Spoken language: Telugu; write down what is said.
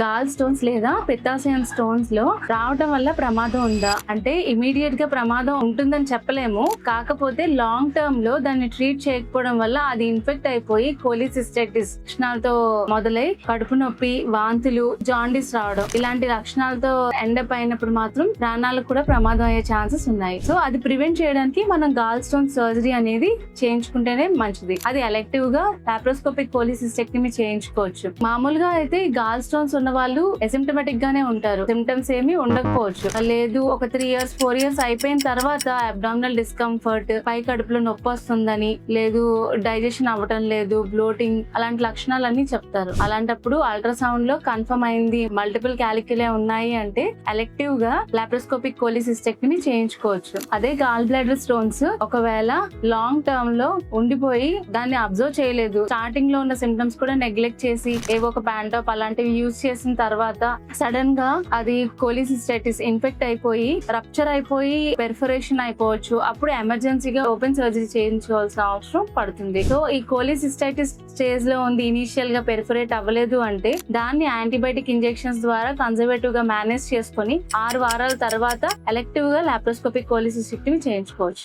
గాల్ స్టోన్స్ లేదా పిత్తాశయం స్టోన్స్ లో రావటం వల్ల ప్రమాదం ఉందా అంటే ఇమీడియట్ గా ప్రమాదం ఉంటుందని చెప్పలేము. కాకపోతే లాంగ్ టర్మ్ లో దాన్ని ట్రీట్ చేయకపోవడం వల్ల అది ఇన్ఫెక్ట్ అయిపోయి కోలిసిస్టైటిస్ లక్షణాలతో మొదలై కడుపు నొప్పి, వాంతులు, జాండీస్ రావడం ఇలాంటి లక్షణాలతో ఎండప్ అయినప్పుడు మాత్రం ప్రాణాలకు కూడా ప్రమాదం అయ్యే ఛాన్సెస్ ఉన్నాయి. సో అది ప్రివెంట్ చేయడానికి మనం గాల్ స్టోన్ సర్జరీ అనేది చేయించుకుంటేనే మంచిది. అది ఎలెక్టివ్ గా లాప్రోస్కోపిక్ కోలిసిస్టెక్టమీ చేయించుకోవచ్చు. మామూలుగా అయితే గాల్ స్టోన్స్ ఉన్న వాళ్ళు అసిమ్టమాటిక్ గానే ఉంటారు, సిమ్టమ్స్ ఏమి ఉండకపోవచ్చు. లేదు ఒక 3 years 4 years అయిపోయిన తర్వాత అబ్డామినల్ డిస్కంఫర్ట్, పై కడుపులో నొప్పి వస్తుందని, లేదు డైజెషన్ అవ్వటం లేదు, బ్లోటింగ్ అలాంటి లక్షణాలన్నీ చెప్తారు. అలాంటప్పుడు అల్ట్రాసౌండ్ లో కన్ఫర్మ్ అయింది మల్టిపుల్ క్యాలిక్యులే ఉన్నాయి అంటే ఎలెక్టివ్ గా లాప్రోస్కోపిక్ కోలిసిస్టెక్టమీ చేయించుకోవచ్చు. అదే గాల్ బ్లాడర్ స్టోన్స్ ఒకవేళ లాంగ్ టర్మ్ లో ఉండిపోయి దాన్ని అబ్జర్వ్ చేయలేదు, స్టార్టింగ్ లో ఉన్న సిమ్టమ్స్ కూడా నెగ్లెక్ట్ చేసి ఏవో ఒక ప్యాంటాప్ అలాంటివి యూజ్ చేసిన తర్వాత సడన్ గా అది కోలిసిస్టైటిస్ ఇన్ఫెక్ట్ అయిపోయి రప్చర్ అయిపోయి పెర్ఫరేషన్ అయిపోవచ్చు. అప్పుడు ఎమర్జెన్సీగా ఓపెన్ సర్జరీ చేయించుకోవాల్సిన అవసరం పడుతుంది. సో ఈ కోలిసిస్టైటిస్ స్టేజ్ లో ఉంది, ఇనీషియల్ గా పెర్ఫరేట్ అవ్వలేదు అంటే దాన్ని యాంటీబయాటిక్ ఇంజెక్షన్స్ ద్వారా కన్జర్వేటివ్ గా మేనేజ్ చేసుకుని 6 వారాల తర్వాత ఎలెక్టివ్ గా లాప్రోస్కోపిక్ కోలిసిస్టెక్టమీ చేయించుకోవచ్చు.